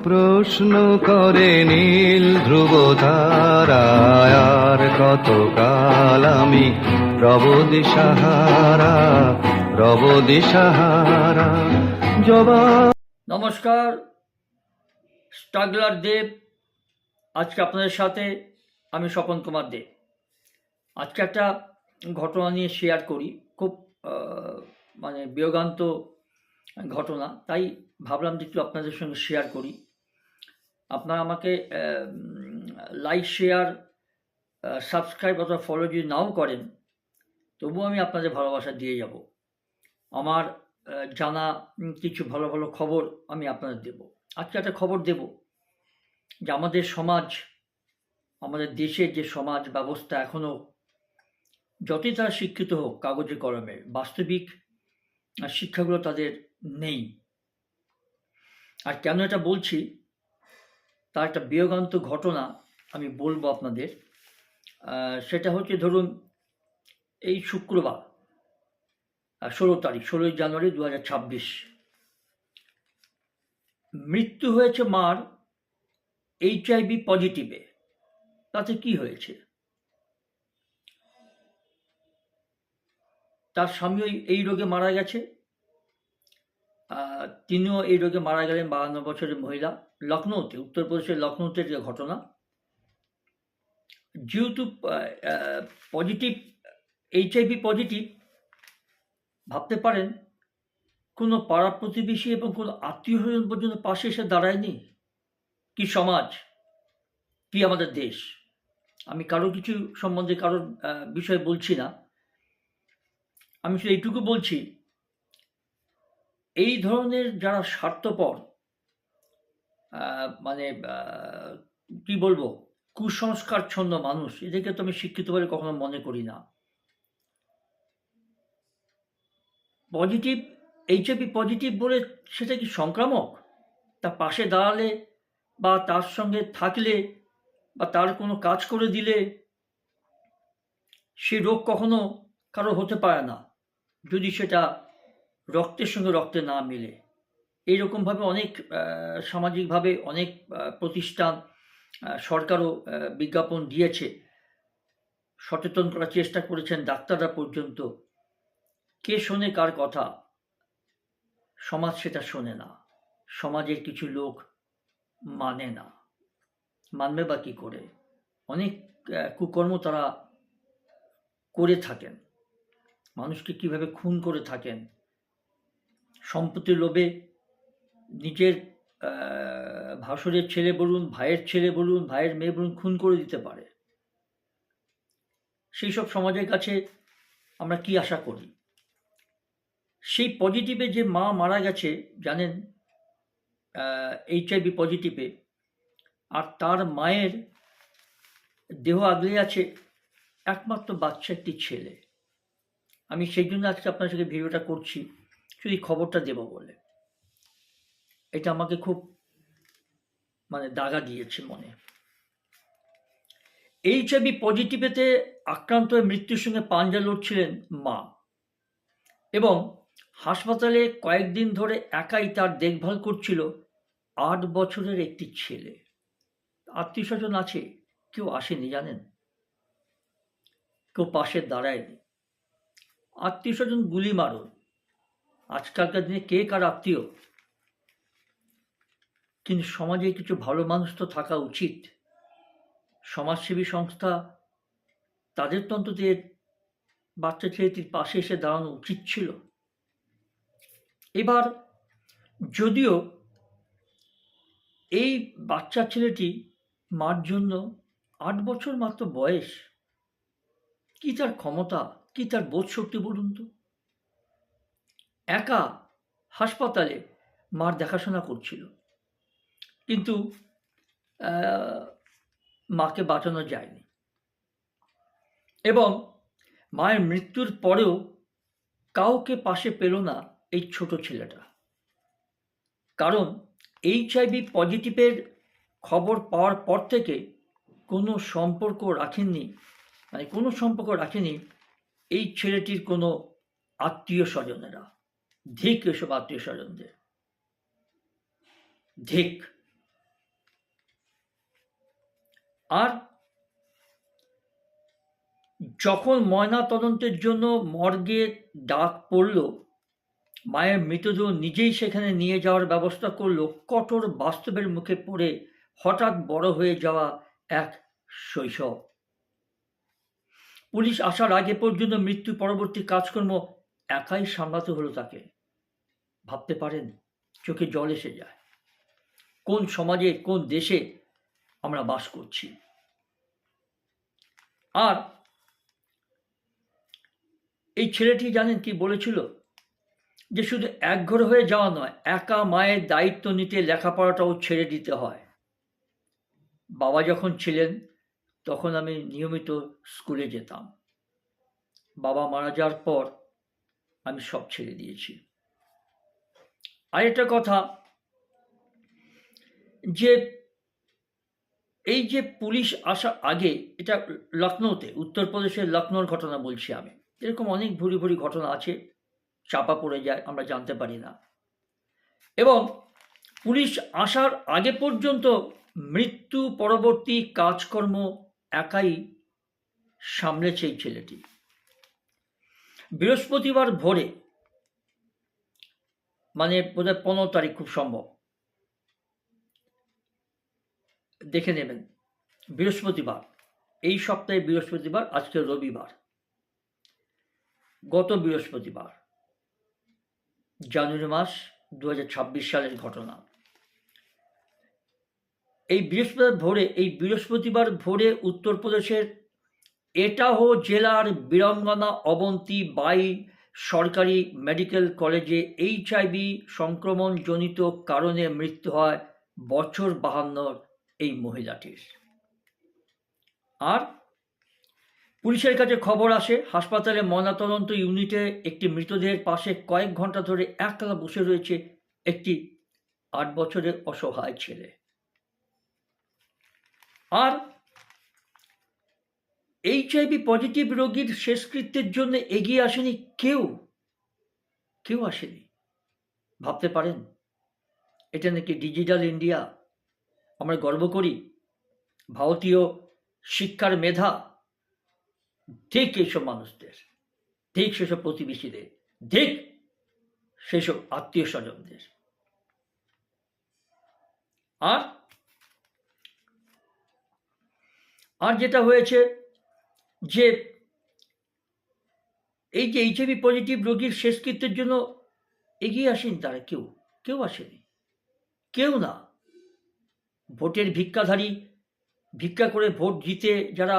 প্রশ্ন করে নীল ধ্রুব তারায়, আর কতকাল আমি রব দিশাহারা, রব দিশাহারা। জবাব। নমস্কার, স্ট্রাগলার দেব। আজকে আপনাদের সাথে আমি স্বপন কুমার দেব। আজকে একটা ঘটনা নিয়ে শেয়ার করি, খুব বিয়োগান্ত ঘটনা, তাই ভাবলাম যে একটু আপনাদের সঙ্গে শেয়ার করি। আপনারা আমাকে লাইক, শেয়ার, সাবস্ক্রাইব অথবা ফলো যদি নাও করেন, তবুও আমি আপনাদের ভালোবাসা দিয়ে যাব। আমার জানা কিছু ভালো ভালো খবর আমি আপনাদের দেব। আজকে একটা খবর দেব যে আমাদের সমাজ, আমাদের দেশের যে সমাজ ব্যবস্থা এখনও যতই তারা শিক্ষিত হোক কাগজে কলমে, বাস্তবিক শিক্ষাগুলো তাদের নেই। আর কেন এটা বলছি তার একটা বিয়োগান্ত ঘটনা আমি বলবো আপনাদের। সেটা হচ্ছে, ধরুন এই শুক্রবার 16 জানুয়ারি 2026 মৃত্যু হয়েছে মার HIV পজিটিভে। তাতে কি হয়েছে? তার স্বামীও এই রোগে মারা গেছে, তিনিও এই রোগে মারা গেলেন, 52 বছরের মহিলা, লখনৌতে, উত্তরপ্রদেশের লখনৌতে যে ঘটনা। যেহেতু পজিটিভ, HIV পজিটিভ, ভাবতে পারেন কোনো পাড়া প্রতিবেশী এবং কোনো আত্মীয় স্বজন পর্যন্ত পাশে এসে দাঁড়ায়নি। কি সমাজ, কি আমাদের দেশ! আমি কারো কিছু সম্বন্ধে, কারোর বিষয়ে বলছি না, আমি শুধু এইটুকু বলছি, এই ধরনের যারা স্বার্থপর, কি বলবো, কুসংস্কারচ্ছন্ন মানুষ, এদেরকে তো আমি শিক্ষিত বলে কখনো মনে করি না। পজিটিভ, HIV পজিটিভ বলে সেটা কি সংক্রামক? তার পাশে দাঁড়ালে বা তার সঙ্গে থাকলে বা তার কোনো কাজ করে দিলে সে রোগ কখনো কারো হতে পারে না, যদি সেটা রক্তের সঙ্গে রক্তে না মিলে। এইরকমভাবে অনেক সামাজিকভাবে অনেক প্রতিষ্ঠান, সরকারও বিজ্ঞাপন দিয়েছে, সচেতন করার চেষ্টা করেছেন ডাক্তাররা পর্যন্ত। কে শোনে কার কথা? সমাজ সেটা শোনে না, সমাজের কিছু লোক মানে না। মানবে বা কী করে? অনেক কুকর্ম তারা করে থাকেন, মানুষকে কিভাবে খুন করে থাকেন, সম্পত্তির লোভে নিজের ভাসুরের ছেলে বলুন, ভাইয়ের ছেলে বলুন, ভাইয়ের মেয়ে বলুন, খুন করে দিতে পারে। সেই সব সমাজের কাছে আমরা কি আশা করি? সেই পজিটিভে যে মা মারা গেছে জানেন, HIV পজিটিভে, আর তার মায়ের দেহ আগলে আছে একমাত্র বাচ্চা, একটি ছেলে। আমি সেই জন্য আজকে আপনার সাথে ভিডিওটা করছি, শুধু খবরটা দেব বলে। এটা আমাকে খুব দাগা দিয়েছে মনে। HIV পজিটিভেতে আক্রান্ত হয়ে মৃত্যুর সঙ্গে পাঞ্জা লড়ছিলেন মা, এবং হাসপাতালে কয়েকদিন ধরে একাই তার দেখভাল করছিল 8 বছরের একটি ছেলে। আত্মীয় স্বজন আছে, কেউ আসেনি জানেন, কেউ পাশে দাঁড়ায়নি। আত্মীয় স্বজন গুলি মারুন, আজকালকার দিনে কে কার আত্মীয়? কিন্তু সমাজে কিছু ভালো মানুষ তো থাকা উচিত। সমাজসেবী সংস্থা, তাদের তো অন্তত বাচ্চা ছেলেটির পাশে এসে দাঁড়ানো উচিত ছিল। এবার যদিও এই বাচ্চা ছেলেটি মার জন্য 8 বছর মাত্র বয়স, কি তার ক্ষমতা, কি তার বোধ শক্তি বলুন তো? একা হাসপাতালে মার দেখাশোনা করছিল, কিন্তু মাকে বাঁচানো যায়নি। এবং মায়ের মৃত্যুর পরেও কাউকে পাশে পেল না এই ছোট ছেলেটা। কারণ HIV পজিটিভের খবর পাওয়ার পর থেকে কোনো সম্পর্ক রাখেনি এই ছেলেটির কোনো আত্মীয় স্বজনেরা। ধিক এসব আত্মীয় স্বজনদের, ধিক। আর যখন ময়না তদন্তের জন্য মর্গে ডাক পড়ল, মায়ের মৃতদেহ নিজেই সেখানে নিয়ে যাওয়ার ব্যবস্থা করলো, কঠোর বাস্তবের মুখে পড়ে হঠাৎ বড় হয়ে যাওয়া এক শৈশব। পুলিশ আসার আগে পর্যন্ত মৃত্যু পরবর্তী কাজকর্ম একাই সামলাতে হলো তাকে। ভাবতে পারেন, চোখে জল এসে যায়। কোন সমাজে, কোন দেশে আমরা বাস করছি। আর এই ছেলেটি জানেন কি বলেছিল? যে শুধু একঘর হয়ে যাওয়া নয়, একা মায়ের দায়িত্ব নিতে লেখাপড়াটাও ছেড়ে দিতে হয়। বাবা যখন ছিলেন তখন আমি নিয়মিত স্কুলে যেতাম। বাবা মারা যাওয়ার পর আমি সব ছেড়ে দিয়েছি। আরেকটা কথা, যে এই যে পুলিশ আসার আগে, এটা লখনৌতে, উত্তরপ্রদেশের লখনৌর ঘটনা বলছি আমি। এরকম অনেক ভুরি ভুরি ঘটনা আছে, চাপা পড়ে যায়, আমরা জানতে পারি না। এবং পুলিশ আসার আগে পর্যন্ত মৃত্যু পরবর্তী কাজকর্ম একাই সামলেছে এই ছেলেটি। বৃহস্পতিবার ভোরে, মানে বোধহয় 15 তারিখ, খুব সম্ভব, দেখে নেবেন, বৃহস্পতিবার, এই সপ্তাহে বৃহস্পতিবার, আজকে রবিবার, গত বৃহস্পতিবার, জানুয়ারি মাস 2026 সালের ঘটনা। এই বৃহস্পতিবার ভোরে উত্তরপ্রদেশের এটাহো জেলার বীরাঙ্গনা অবন্তী বাই সরকারি মেডিকেল কলেজে HIV সংক্রমণজনিত কারণে মৃত্যু হয় বছর 52 এই মহিলাটির। আর পুলিশের কাছে খবর আসে, হাসপাতালে ময়নাতদন্ত ইউনিটে একটি মৃতদেহের পাশে কয়েক ঘন্টা ধরে একলা বসে রয়েছে একটি 8 বছরের অসহায় ছেলে। আর HIV পজিটিভ রোগীর শেষকৃত্যের জন্য এগিয়ে আসেনি কেউ আসেনি। ভাবতে পারেন, এটা নাকি ডিজিটাল ইন্ডিয়া। আমরা গর্ব করি ভারতীয় শিক্ষার মেধা। ঠিক এইসব মানুষদের, ঠিক সেসব প্রতিবেশীদের, ঠিক সেসব আত্মীয় স্বজনদের। আর যেটা হয়েছে, যে এই যে HIV পজিটিভ রোগীর শেষকৃত্যের জন্য এগিয়ে আসেনি তারা, কেউ আসেনি, কেউ না। ভোটের ভিক্ষাধারী, ভিক্ষা করে ভোট জিতে যারা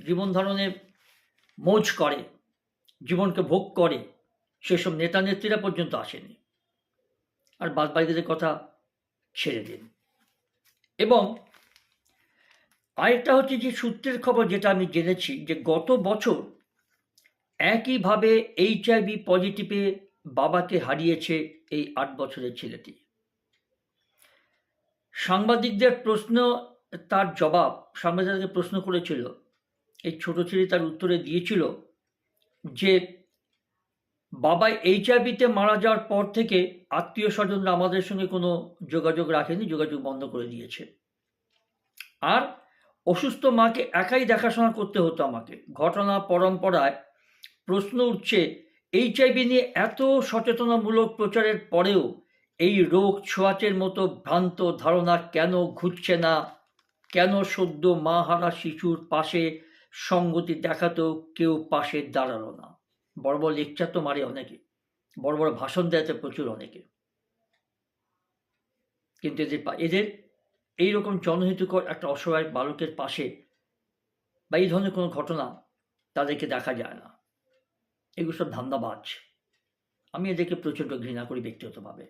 জীবন ধারণের মৌজ করে, জীবনকে ভোগ করে, সেসব নেতা নেত্রীরা পর্যন্ত আসেনি। আর বাদবাকিদের কথা ছেড়ে দিন। এবং আরেকটা হচ্ছে যে সূত্রের খবর যেটা আমি জেনেছি, যে গত বছর একইভাবে HIV পজিটিভে বাবাকে হারিয়েছে এই 8 বছরের ছেলেটি। সাংবাদিকদের প্রশ্ন, তার জবাব, সাংবাদিকদের প্রশ্ন করেছিল, এই ছোট ছেলে তার উত্তরে দিয়েছিল যে বাবা HIV-তে মারা যাওয়ার পর থেকে আত্মীয় স্বজনরা আমাদের সঙ্গে কোনো যোগাযোগ রাখেনি, যোগাযোগ বন্ধ করে দিয়েছে। আর অসুস্থ মাকে একাই দেখাশোনা করতে হতো আমাকে। ঘটনা পরম্পরায় প্রশ্ন উঠছে, HIV নিয়ে এত সচেতনামূলক প্রচারের পরেও এই রোগ ছোঁয়াচের মতো ভ্রান্ত ধারণা কেন ঘুরছে না? কেন সদ্য মা হারা শিশুর পাশে সঙ্গতি দেখাতেও কেউ পাশে দাঁড়ালো না? বড় বড় লেকচার তো মারে অনেকে, বড় বড় ভাষণ দেয় প্রচুর অনেকে, কিন্তু এদের এইরকম জনহিতকর একটা অসহায় বালকের পাশে বা এই ধরনের কোনো ঘটনা তাদেরকে দেখা যায় না। এগুলো সব ধান্দাবাজ। আমি এদেরকে প্রচণ্ড ঘৃণা করি ব্যক্তিগতভাবে,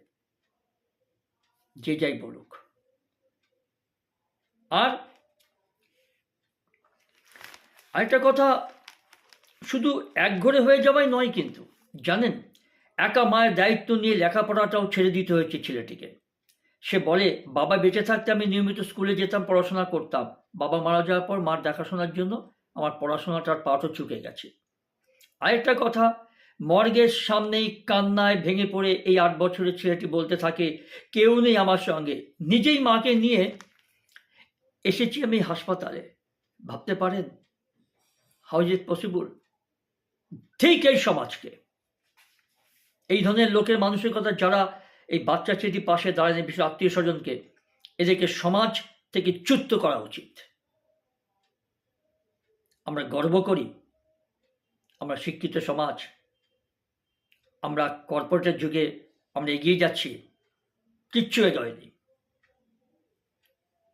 যে যাই বলুক। আর আরেকটা কথা, শুধু একঘরে হয়ে যাওয়াই নয়, কিন্তু জানেন, একা মায়ের দায়িত্ব নিয়ে লেখাপড়াটাও ছেড়ে দিতে হয়েছে ছেলেটিকে। সে বলে, বাবা বেঁচে থাকতে আমি নিয়মিত স্কুলে যেতাম, পড়াশোনা করতাম। বাবা মারা যাওয়ার পর মার দেখাশোনার জন্য আমার পড়াশোনাটার পাঠও চুকে গেছে। আরেকটা কথা, মর্গের সামনেই কান্নায় ভেঙে পড়ে এই 8 বছরের ছেলেটি বলতে থাকে, কেউ নেই আমার সঙ্গে, নিজেই মাকে নিয়ে এসেছি আমি হাসপাতালে। ভাবতে পারেন, হাউ ইজ ইট পসিবল? ঠিক এই সমাজকে, এই ধরনের লোকের মানসিকতা যারা এই বাচ্চা ছেলেটির পাশে দাঁড়ায়, বিশেষ আত্মীয় স্বজনকে, এদেরকে সমাজ থেকে চ্যুত করা উচিত। আমরা গর্ব করি, আমরা শিক্ষিত সমাজ, আমরা কর্পোরেটের যুগে আমরা এগিয়ে যাচ্ছি, কিচ্ছু এগোয়নি।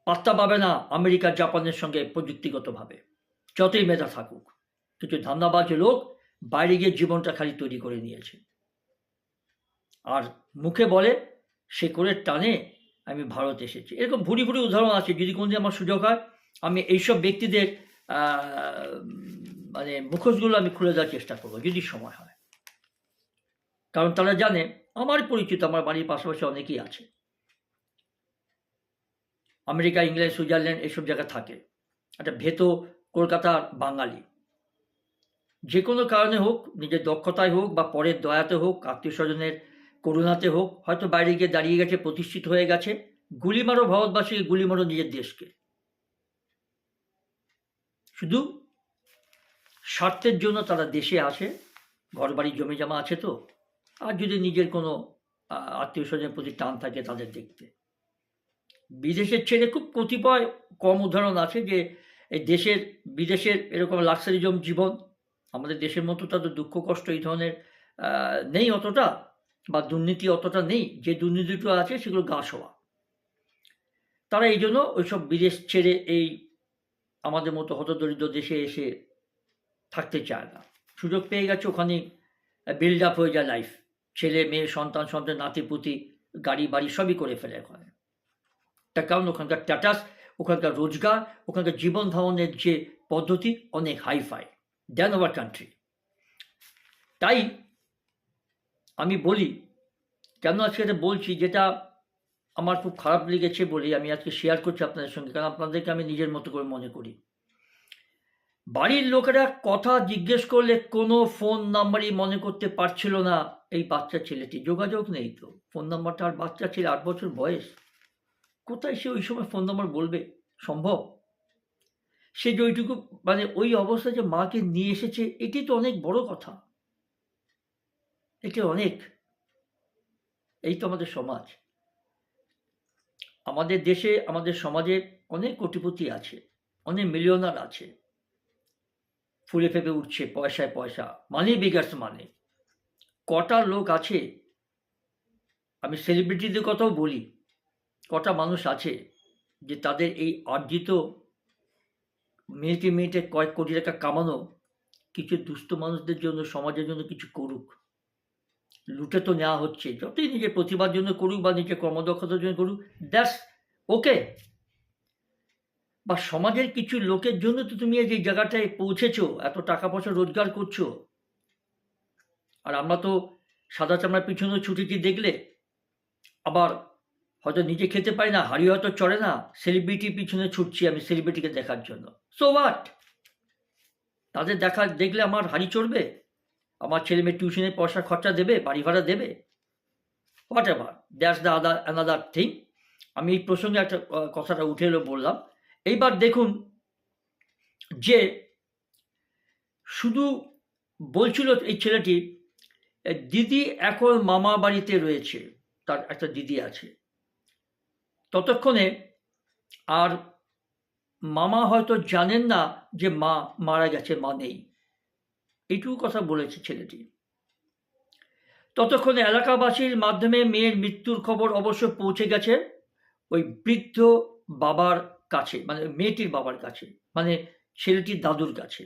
পাত্তা পাবে না আমেরিকা জাপানের সঙ্গে প্রযুক্তিগতভাবে, যতই মেধা থাকুক। কিছু ধান্দাবাজ লোক বাইরে গিয়ে জীবনটা খালি তৈরি করে নিয়েছে, আর মুখে বলে সে করে টানে আমি ভারত এসেছি। এরকম ভুরি ভুরি উদাহরণ আছে। যদি কোনোদিন আমার সুযোগ হয়, আমি এইসব ব্যক্তিদের মানে মুখোশগুলো আমি খুলে দেওয়ার চেষ্টা করবো, যদি সময় হয়। কারণ তারা জানে, আমার পরিচিত, আমার বাড়ির পাশাপাশি অনেকেই আছে, আমেরিকা, ইংল্যান্ড, সুইজারল্যান্ড এসব জায়গায় থাকে। একটা ভেতো কলকাতার বাঙালি, যে কোনো কারণে হোক, নিজের দক্ষতায় হোক বা পরের দয়াতে হোক, আত্মীয় স্বজনের করুণাতে হোক, হয়তো বাইরে গিয়ে দাঁড়িয়ে গেছে, প্রতিষ্ঠিত হয়ে গেছে। গুলি মারো ভারতবাসীকে, গুলি মারো নিজের দেশকে, শুধু স্বার্থের জন্য তারা দেশে আসে। ঘরবাড়ি জমি জমা আছে তো, আর যদি নিজের কোনো আত্মীয় স্বজনের প্রতি টান থাকে তাদের দেখতে। বিদেশের ছেড়ে খুব কতিপয় কম উদাহরণ আছে যে এই বিদেশের এরকম লাক্সারিজম জীবন। আমাদের দেশের মতো তাদের দুঃখ কষ্ট এই ধরনের নেই অতটা, বা দুর্নীতি অতটা নেই। যে দুর্নীতিটা আছে সেগুলো গা শোয়া। তারা এই জন্য ওইসব বিদেশ ছেড়ে এই আমাদের মতো হতদরিদ্র দেশে এসে থাকতে চায় না। সুযোগ পেয়ে গেছে, ওখানে বিল্ড আপ হয়ে যায় লাইফ। ছেলে মেয়ে, সন্তান, নাতিপুতি, গাড়ি বাড়ি সবই করে ফেলে ওখানে। তার কারণ ওখানকার স্ট্যাটাস, ওখানকার রোজগার, ওখানকার জীবন ধারণের যে পদ্ধতি অনেক হাইফাই দ্যান আওয়ার কান্ট্রি। তাই আমি বলি, কেন আজকে এটা বলছি, যেটা আমার খুব খারাপ লেগেছে বলে আমি আজকে শেয়ার করছি আপনাদের সঙ্গে, কারণ আপনাদেরকে আমি নিজের মতো করে মনে করি। বাড়ির লোকেরা কথা জিজ্ঞেস করলে কোনো ফোন নাম্বারই মনে করতে পারছিল না এই বাচ্চা ছেলেটি। যোগাযোগ নেই তো, ফোন নাম্বারটা, আর বাচ্চা ছেলে 8 বছর বয়স, কোথায় সে ওই সময় ফোন নাম্বার বলবে? সম্ভব? সে যে ওইটুকু মানে ওই অবস্থায় যে মাকে নিয়ে এসেছে, এটি তো অনেক বড় কথা, এটি অনেক। এই তো আমাদের সমাজ, আমাদের দেশে, আমাদের সমাজে অনেক কোটিপতি আছে, অনেক মিলিয়নার আছে, ফুলে ফেপে উঠছে পয়সায় পয়সা, মানি বিগার্স মানে। কটা লোক আছে, আমি সেলিব্রিটিদের কথাও বলি, কটা মানুষ আছে যে তাদের এই অর্জিত মিনিটে মিনিটে কয়েক কোটি টাকা কামানো কিছু দুস্থ মানুষদের জন্য, সমাজের জন্য কিছু করুক। লুটে তো নেওয়া হচ্ছে, যতই নিজের প্রতিভার জন্য করুক বা নিজের কর্মদক্ষতার জন্য করুক, দ্যাটস ওকে। বা সমাজের কিছু লোকের জন্য তো তুমি যে জায়গাটায় পৌঁছেছো, এত টাকা পয়সা রোজগার করছো। আর আমরা তো সাদা চামড়ার পিছনে ছুটেছি দেখলে, আবার হয়তো নিজে খেতে পারি না, হাড়ি হয়তো চড়ে না, সেলিব্রিটির পিছনে ছুটছি আমি সেলিব্রিটিকে দেখার জন্য। So what? তাদের দেখলে আমার হাড়ি চড়বে? আমার ছেলে মেয়ে টিউশনের পয়সা খরচা দেবে, বাড়ি ভাড়া দেবে? What ever, that's the another thing. আমি এই প্রসঙ্গে একটা কথাটা উঠে এলো বললাম। এইবার দেখুন যে শুধু বলছিল এই ছেলেটি, দিদি এখন মামা বাড়িতে রয়েছে, তার একটা দিদি আছে। ততক্ষণে আর মামা হয়তো জানেন না যে মা মারা গেছে, মা নেই, এইটুকু কথা বলেছে ছেলেটি। ততক্ষণে এলাকাবাসীর মাধ্যমে মেয়ের মৃত্যুর খবর অবশ্য পৌঁছে গেছে ওই বৃদ্ধ বাবার কাছে, মানে মেয়েটির বাবার কাছে, মানে ছেলেটির দাদুর কাছে।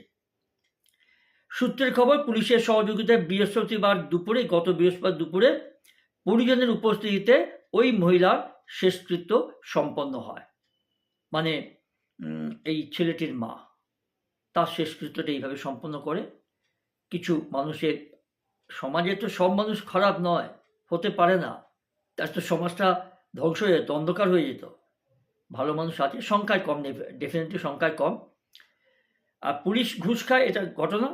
সূত্রের খবর, পুলিশের সহযোগিতায় গত বৃহস্পতিবার দুপুরে পরিজনের উপস্থিতিতে ওই মহিলার শেষকৃত্য সম্পন্ন হয়। মানে এই ছেলেটির মা তার শেষকৃত্যটা এইভাবে সম্পন্ন করে। কিছু মানুষের, সমাজে তো সব মানুষ খারাপ নয়, হতে পারে না, তার তো সমাজটা ধ্বংস হয়ে যেত, অন্ধকার হয়ে যেত। ভালো মানুষ আছে, সংখ্যায় কম, ডেফিনেটলি সংখ্যায় কম। আর পুলিশ ঘুষ খায়, এটা ঘটনা,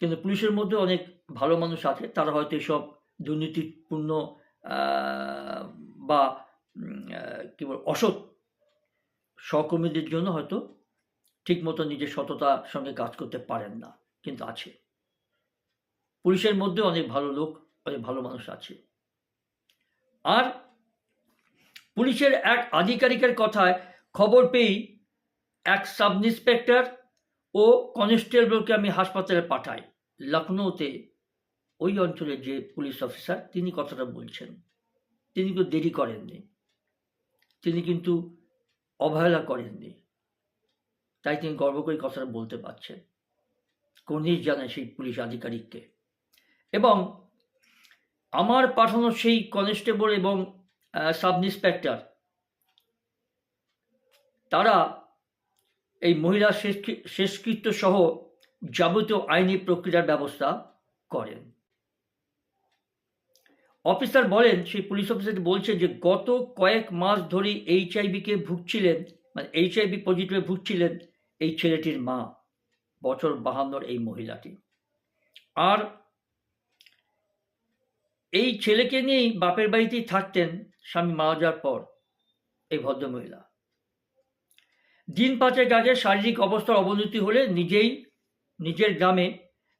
কিন্তু পুলিশের মধ্যে অনেক ভালো মানুষ আছে, তারা হয়তো এসব দুর্নীতিপূর্ণ বা কী বল অসৎ সহকর্মীদের জন্য হয়তো ঠিকমতো নিজের সততার সঙ্গে কাজ করতে পারেন না, কিন্তু আছে। পুলিশের মধ্যে অনেক ভালো লোক, অনেক ভালো মানুষ আছে। আর পুলিশের এক আধিকারিকের কথায় খবর পেয়েই এক সাব ইন্সপেক্টর ও কনস্টেবলকে আমি হাসপাতালে পাঠাই। লখনৌতে ওই অঞ্চলের যে পুলিশ অফিসার তিনি কথাটা বলছেন, তিনি কিন্তু দেরি করেননি, তিনি কিন্তু অবহেলা করেননি, তাই তিনি গর্ব করে কথাটা বলতে পারছেন। কর্নিশ জানায় সেই পুলিশ আধিকারিককে। এবং আমার পাঠানো সেই কনস্টেবল এবং সাব ইন্সপেক্টর তারা এই মহিলা শেষকৃত্য সহ যাবতীয় আইনি প্রক্রিয়ার ব্যবস্থা করেন। অফিসার বলেন, সেই পুলিশ অফিসার বলছেন যে গত কয়েক মাস ধরে এইচআইভিকে ভুগছিলেন, মানে এইচআইভি পজিটিভে ভুগছিলেন এই ছেলেটির মা, বছর 52 এই মহিলাটি। আর এই ছেলেকে নিয়েই বাপের বাড়িতেই থাকতেন স্বামী মারা যাওয়ার পর এই ভদ্রমহিলা। দিন পাঁচেক আগে শারীরিক অবস্থার অবনতি হলে নিজের গ্রামে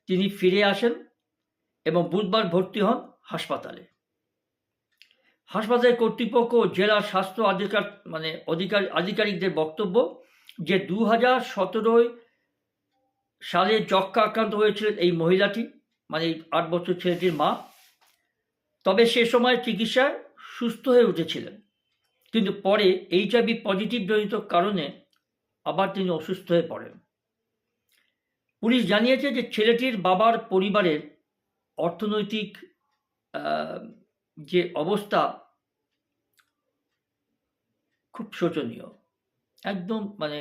তিনি ফিরে আসেন এবং বুধবার ভর্তি হন হাসপাতালে। হাসপাতালের কর্তৃপক্ষ ও জেলার স্বাস্থ্য আধিকারিকদের বক্তব্য যে 2017 সালে যক্ষ্মা আক্রান্ত হয়েছিলেন এই মহিলাটি, মানে এই 8 বছর ছেলেটির মা। তবে সে সময় চিকিৎসায় সুস্থ হয়ে উঠেছিলেন, কিন্তু পরে এইচআইভি পজিটিভ জনিত কারণে আবার তিনি অসুস্থ হয়ে পড়েন। পুলিশ জানিয়েছে যে ছেলেটির বাবার পরিবারের অর্থনৈতিক যে অবস্থা খুব শোচনীয়, একদম মানে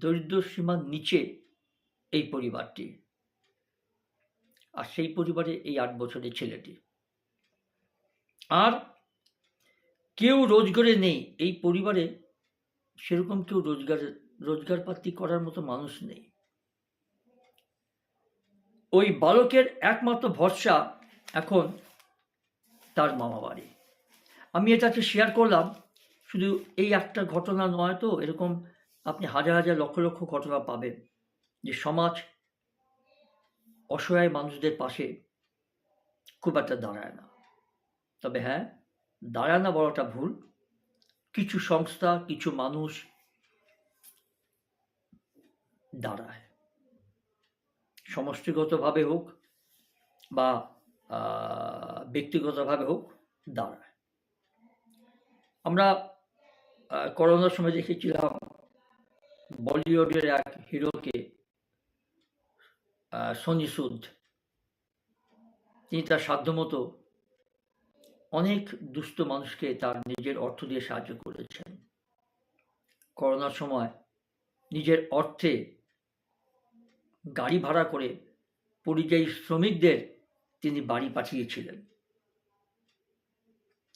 দরিদ্র সীমার নিচে এই পরিবারটি, আর সেই পরিবারে এই 8 বছরের ছেলেটি। আর কেউ রোজগারে নেই এই পরিবারে, সেরকম কেউ রোজগারপাতি করার মতো মানুষ নেই। ওই বালকের একমাত্র ভরসা এখন তার মামা বাড়ি। আমি এটাকে শেয়ার করলাম, শুধু এই একটা ঘটনা নয় তো, এরকম আপনি হাজার হাজার লক্ষ লক্ষ ঘটনা পাবেন যে সমাজ অসহায় মানুষদের পাশে খুব একটা দাঁড়ায় না। তবে হ্যাঁ, দাঁড়ায় না বলাটা ভুল, কিছু সংস্থা, কিছু মানুষ দাঁড়ায়, সমষ্টিগতভাবে হোক বা ব্যক্তিগতভাবে হোক দাঁড়ায়। আমরা করোনার সময় দেখেছিলাম বলিউডের এক হিরোকে, সনি সুদ, তিনি তার সাধ্যমতো অনেক দুস্থ মানুষকে তার নিজের অর্থ দিয়ে সাহায্য করেছেন। করোনার সময় নিজের অর্থে গাড়ি ভাড়া করে পরিযায়ী শ্রমিকদের তিনি বাড়ি পাঠিয়েছিলেন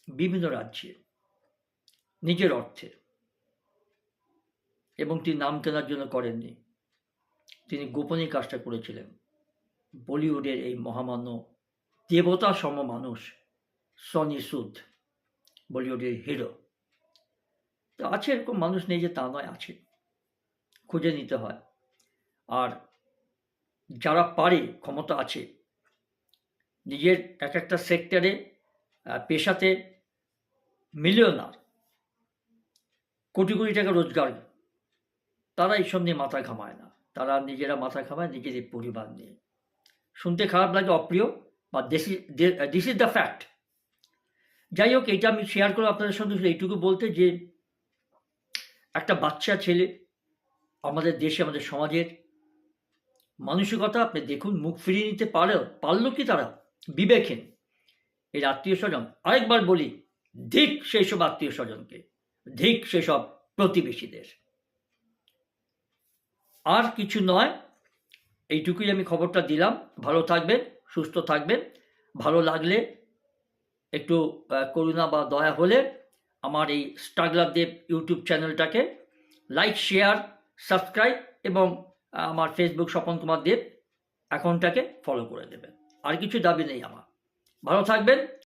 বিভিন্ন রাজ্যে নিজের অর্থে, এবং তিনি নাম কেনার জন্য করেননি, তিনি গোপনে কাজটা করেছিলেন। বলিউডের এই মহামান্য দেবতা সম মানুষ সনি সুদ, বলিউডের হিরো। তো আছে, এরকম মানুষ নেই যে তা নয়, আছে, খুঁজে নিতে হয়। আর যারা পারে, ক্ষমতা আছে, নিজের এক একটা সেক্টরে পেশাতে মিলিয়নার, কোটি কোটি টাকা রোজগার, তারা এইসব নিয়ে মাথা ঘামায় না। তারা নিজেরা মাথা ঘামায় নিজেদের পরিবার নিয়ে। শুনতে খারাপ লাগে, অপ্রিয়, বা দিস ইজ দ্য ফ্যাক্ট। যাই হোক, এটা আমি শেয়ার করবো আপনাদের সঙ্গে এইটুকু বলতে যে একটা বাচ্চা ছেলে আমাদের দেশে, আমাদের সমাজের মানসিকতা আপনি দেখুন, মুখ ফিরিয়ে নিতে পারলো কি তারা? বিবেকহীন এর আত্মীয় স্বজন। আরেকবার বলি, ধিক সেই সব আত্মীয় স্বজনকে, ধিক সেসব প্রতিবেশীদের। আর কিছু নয়, এইটুকুই আমি খবরটা দিলাম। ভালো থাকবেন, সুস্থ থাকবেন। ভালো লাগলে একটু করুণা বা দয়া হলে আমার এই স্ট্রাগলার দেব ইউটিউব চ্যানেলটাকে লাইক, শেয়ার, সাবস্ক্রাইব এবং আমার ফেসবুক স্বপন কুমার দেব অ্যাকাউন্টটাকে ফলো করে দেবেন। আর কিছু দাবি নেই আমার। ভালো থাকবেন।